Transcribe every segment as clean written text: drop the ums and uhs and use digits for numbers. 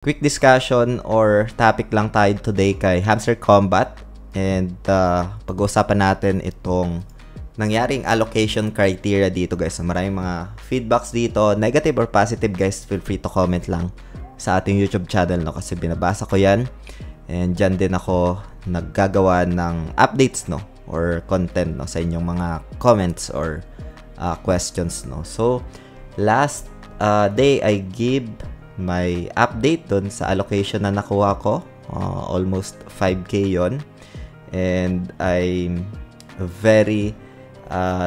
Quick discussion or topic lang tayo today kay Hamster Combat, and pag-uusapan natin itong nangyaring allocation criteria dito, guys. So, maraming mga feedbacks dito, negative or positive, guys. Feel free to comment lang sa ating YouTube channel, no, kasi binabasa ko yan, and dyan din ako naggagawa ng updates, no, or content, no, sa inyong mga comments or questions, no. So last day I give may update dun sa allocation na nakuha ko. Almost 5K yon, and I'm very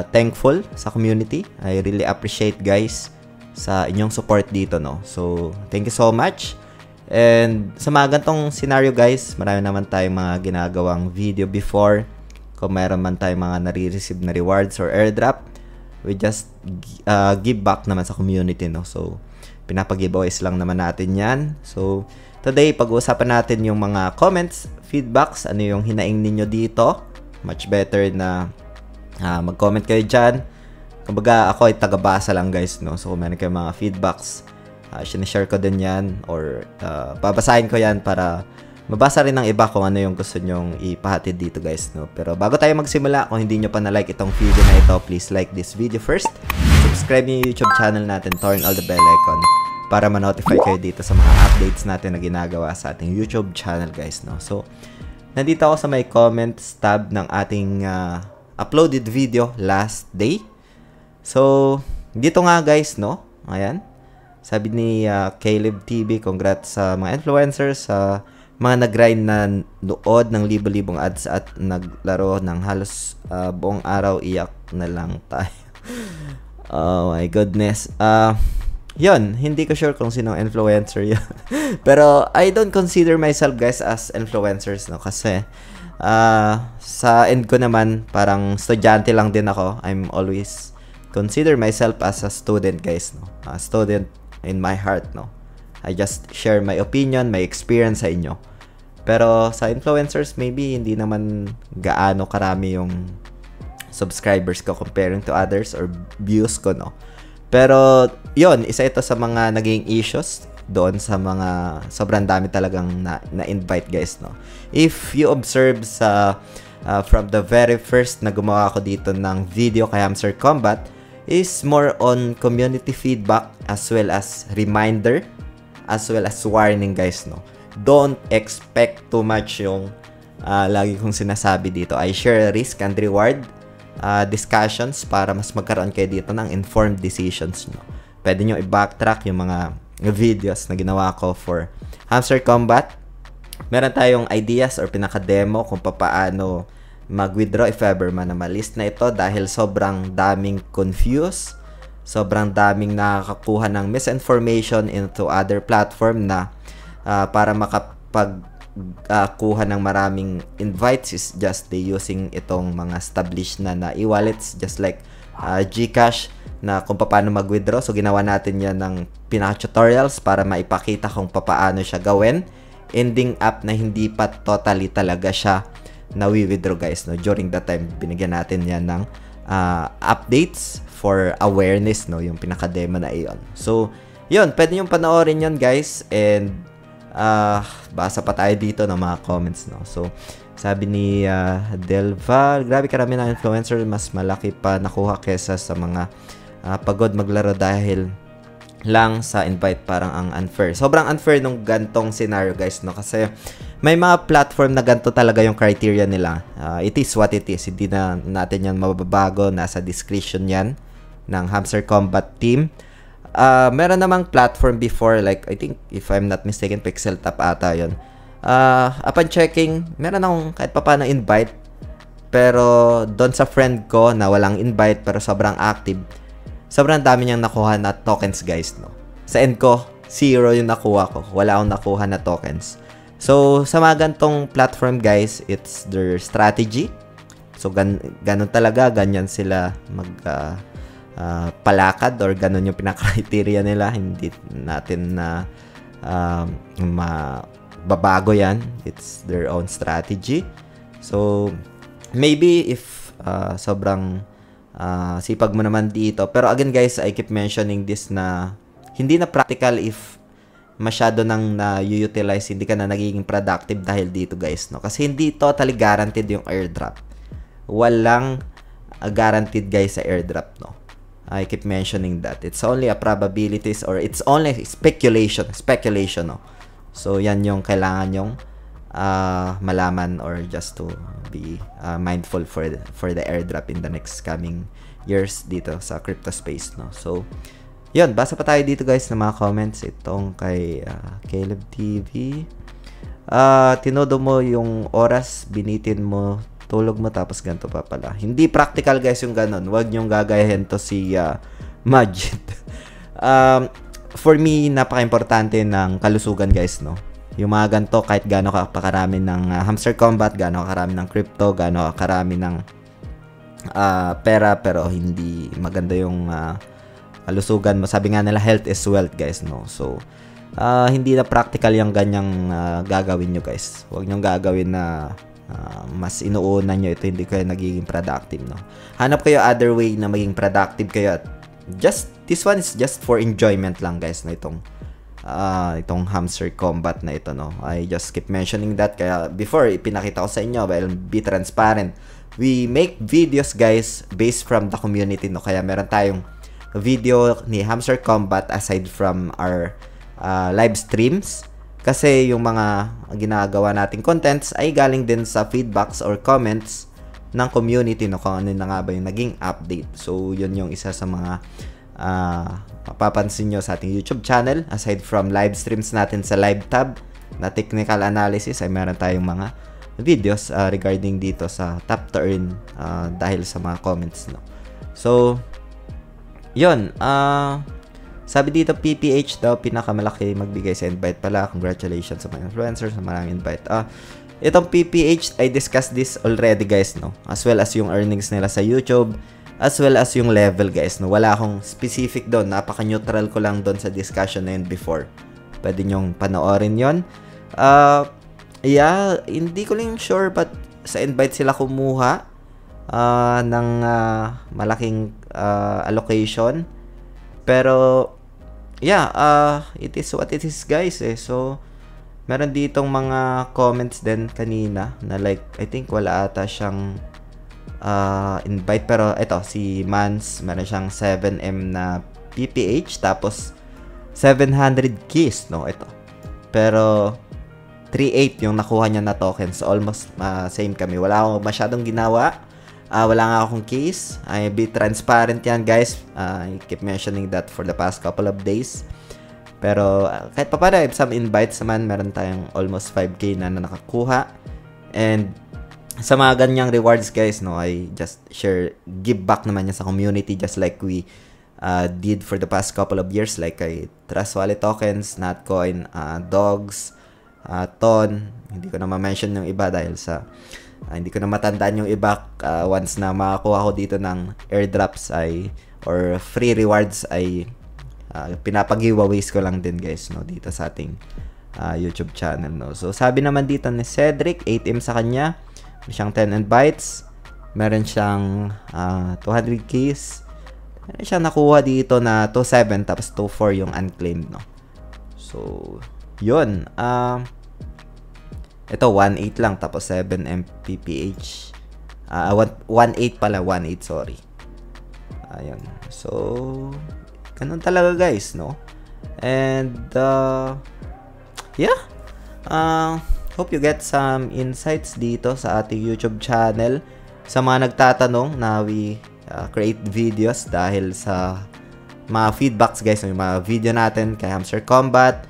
thankful sa community. I really appreciate, guys, sa inyong support dito, no. So thank you so much. And sa mga gantong scenario, guys, marami naman tayong mga ginagawang video before. Kung mayroon man tayong mga nare-receive na rewards or airdrop, we just give back naman sa community, no. So pinapag-giveaways lang naman natin yan. So today, pag-uusapan natin yung mga comments, feedbacks, ano yung hinaing ninyo dito. Much better na mag-comment kayo dyan. Kumbaga, ako ay tagabasa lang, guys, no. So kung meron kayong mga feedbacks, sinashare ko din yan, or babasahin ko yan para mabasa rin ng iba kung ano yung gusto nyong ipahatid dito, guys, no. Pero bago tayo magsimula, kung hindi nyo pa na-like itong video na ito, please like this video first. Subscribe yung YouTube channel natin, turn all the bell icon para ma-notify kayo dito sa mga updates natin na ginagawa sa ating YouTube channel, guys, no. So nandito ako sa may comments tab ng ating uploaded video last day. So dito nga, guys, no, ayan, sabi ni Caleb TV, congrats sa mga influencers, sa mga nag-grind na nood ng libo-libong ads at naglaro ng halos buong araw, iyak na lang tayo. Oh my goodness. Yun, hindi ko sure kung sinong influencer yun. Pero I don't consider myself, guys, as influencers, no, kasi sa end ko naman, parang estudyante lang din ako. I'm always consider myself as a student, guys, no. A student in my heart, no. I just share my opinion, my experience sa inyo. Pero sa influencers, maybe hindi naman gaano karami yung subscribers ko comparing to others or views ko, no. Pero yun, isa ito sa mga naging issues doon sa mga sobrang dami talagang na-invite, guys, no. If you observe sa from the very first na gumawa ako dito ng video kay Hamster Combat, is more on community feedback as well as reminder, as well as warning, guys, no. Don't expect too much yung lagi kong sinasabi dito. I share risk and reward discussions para mas magkaroon kayo dito ng informed decisions, no. Pwede nyo i-backtrack yung mga videos na ginawa ko for Hamster Combat. Meron tayong ideas or pinaka-demo kung paano mag-withdraw if ever man na malist na ito, dahil sobrang daming confused, sobrang daming nakakakuha ng misinformation into other platform na para kuha ng maraming invites is just they using itong mga established na e-wallets, just like GCash, na kung paano mag-withdraw. So ginawa natin yan ng pinaka-tutorials para maipakita kung paano siya gawin, ending up na hindi pa totally talaga siya na-withdraw, guys, no. During that time, binigyan natin yan ng updates for awareness, no, yung pinaka-demo na iyon. So yun, pwede yung panoorin yun, guys, and basa pa tayo dito ng mga comments, no. So sabi ni Delva, grabe karami na influencer, mas malaki pa nakuha kesa sa mga pagod maglaro dahil lang sa invite. Parang ang unfair, sobrang unfair nung gantong scenario, guys, no, kasi may mga platform na ganto talaga yung criteria nila. It is what it is, hindi na natin yan mababago, nasa discretion yan ng Hamster Combat team. Meron namang platform before, like I think, if I'm not mistaken, Pixel Tap ata yun. Upon checking, meron akong kahit paano invite, pero doon sa friend ko na walang invite pero sobrang active, sobrang dami niyang nakuha na tokens, guys, no. Sa end ko, 0 yung nakuha ko, wala akong nakuha na tokens. So sa mga gantong platform, guys, it's their strategy. So ganun talaga, ganyan sila palakad, or ganun yung pinaka-criteria nila. Hindi natin na mababago yan. It's their own strategy. So maybe if sobrang sipag mo naman dito, pero again, guys, I keep mentioning this na hindi na practical if masyado nang na-utilize, hindi ka na nagiging productive dahil dito guys, no? Kasi hindi totally guaranteed yung airdrop. Walang guaranteed guys sa airdrop, no? I keep mentioning that. It's only a probabilities or it's only speculation, no? So, yan yung kailangan yung malaman or just to be mindful for the airdrop in the next coming years dito sa crypto space, no? So, yun, basa pa tayo dito guys ng mga comments. Itong kay Caleb TV. Tinodo mo yung oras, binitin mo, tulog mo, tapos ganito pa pala. Hindi practical guys yung ganun. Huwag nyong gagayahin to si Majid. For me, napaka-importante ng kalusugan guys, no? Yung mga ganito, kahit gaano ka pakarami ng hamster combat, gaano ka karami ng crypto, gaano ka karami ng pera, pero hindi maganda yung kalusugan mo. Sabi nga nila, health is wealth guys, no? So, hindi na practical yung ganyang gagawin nyo guys. Huwag nyong gagawin na mas inuuna nyo ito, hindi kayo nagiging productive, no? Hanap kayo other way na maging productive kayo. At this one is just for enjoyment lang guys, na itong hamster combat na ito, no? I just keep mentioning that. Kaya before, ipinakita ko sa inyo, well, be transparent. We make videos guys based from the community, no? Kaya meron tayong video ni Hamster Combat aside from our live streams, kasi yung mga ginagawa nating contents ay galing din sa feedbacks or comments ng community, no, kung ano na nga ba yung naging update. So yun yung isa sa mga mapapansin nyo sa ating YouTube channel. Aside from live streams natin sa live tab na technical analysis, ay meron tayong mga videos regarding dito sa top to earn dahil sa mga comments, no. So yun, sabi dito, PPH daw, pinakamalaki magbigay sa invite pala. Congratulations sa mga influencers, sa maraming invite. Itong PPH, I discussed this already guys, no? As well as yung earnings nila sa YouTube, as well as yung level guys, no? Wala akong specific doon, napaka-neutral ko lang doon sa discussion na yun before. Pwede nyong panoorin yun. Yeah, hindi ko lang sure, but sa invite sila kumuha ng malaking allocation, pero yeah, it is what it is guys, eh. So meron ditong mga comments din kanina na like, I think wala ata siyang invite, pero ito si Mans, meron siyang 7M na PPH, tapos 700 keys, no? Ito, pero 3.8 yung nakuha niya na tokens. Almost same kami. Wala akong masyadong ginawa. Wala nga akong keys. I be transparent yan guys. I keep mentioning that for the past couple of days. Pero kahit pa paano, some invites naman, meron tayong almost 5k na nakakuha. And sa mga ganyang rewards guys, no, I just give back naman yan sa community, just like we did for the past couple of years, like kay Trust Wallet Tokens, Natcoin, Dogs, Ton. Hindi ko na ma-mention yung iba dahil sa hindi ko na matandaan yung iba. Once na makakuha ko dito ng airdrops or free rewards ay pinapag-giveaways ko lang din guys, no, dito sa ating YouTube channel, no. So sabi naman dito ni Cedric, 8M sa kanya, meron siyang 10 invites, meron siyang 200 keys, meron siyang nakuha dito na 2.7 tapos 2.4 yung unclaimed, no. So yun, ito 1.8 lang tapos 7 MPPH. 1.8 pala, 1.8, sorry. Ayun. So ganun talaga guys, no? And yeah. Hope you get some insights dito sa ating YouTube channel. Sa mga nagtatanong na we create videos dahil sa mga feedbacks guys, yung mga video natin kay Hamster Combat.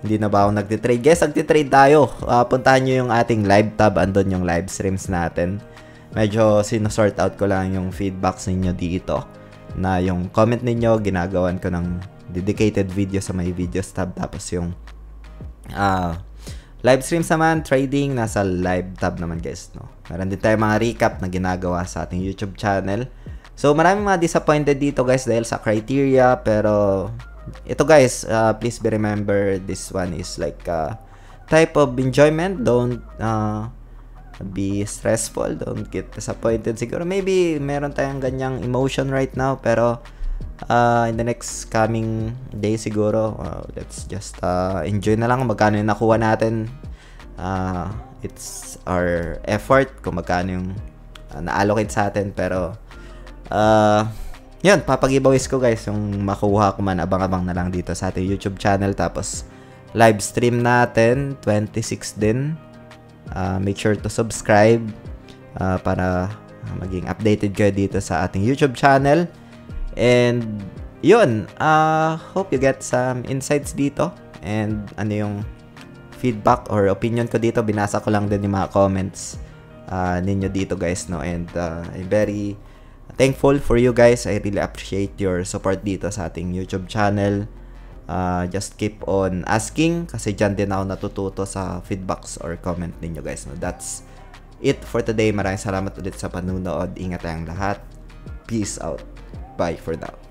Hindi na ba ako nagtitrade? Guys, nagtitrade tayo. Puntahan nyo yung ating live tab. Andun yung live streams natin. Medyo sinusort out ko lang yung feedbacks ninyo dito. Na yung comment ninyo, ginagawan ko ng dedicated video sa my videos tab. Tapos yung live streams naman, trading, nasa live tab naman guys, no? Meron din tayo mga recap na ginagawa sa ating YouTube channel. So, maraming mga disappointed dito guys dahil sa criteria. Pero ito guys, please be remember, this one is like type of enjoyment. Don't be stressful, don't get disappointed. Siguro maybe meron tayong ganyang emotion right now, pero in the next coming day siguro, let's just enjoy na lang magkano yung nakuha natin. It's our effort kung magkano yung na-allocate sa atin. Pero yun, papag-giveaways ko guys. Yung makuha ko man, abang-abang na lang dito sa ating YouTube channel. Tapos live stream natin 26 din. Make sure to subscribe para maging updated kayo dito sa ating YouTube channel. And yun, hope you get some insights dito. And ano yung feedback or opinion ko dito, binasa ko lang din yung mga comments ninyo dito guys, no. And I'm very thankful for you guys. I really appreciate your support dito sa ating YouTube channel. Just keep on asking kasi dyan din ako natututo sa feedbacks or comment ninyo guys, no. That's it for today. Maraming salamat ulit sa panunood. Ingat tayong lahat. Peace out. Bye for now.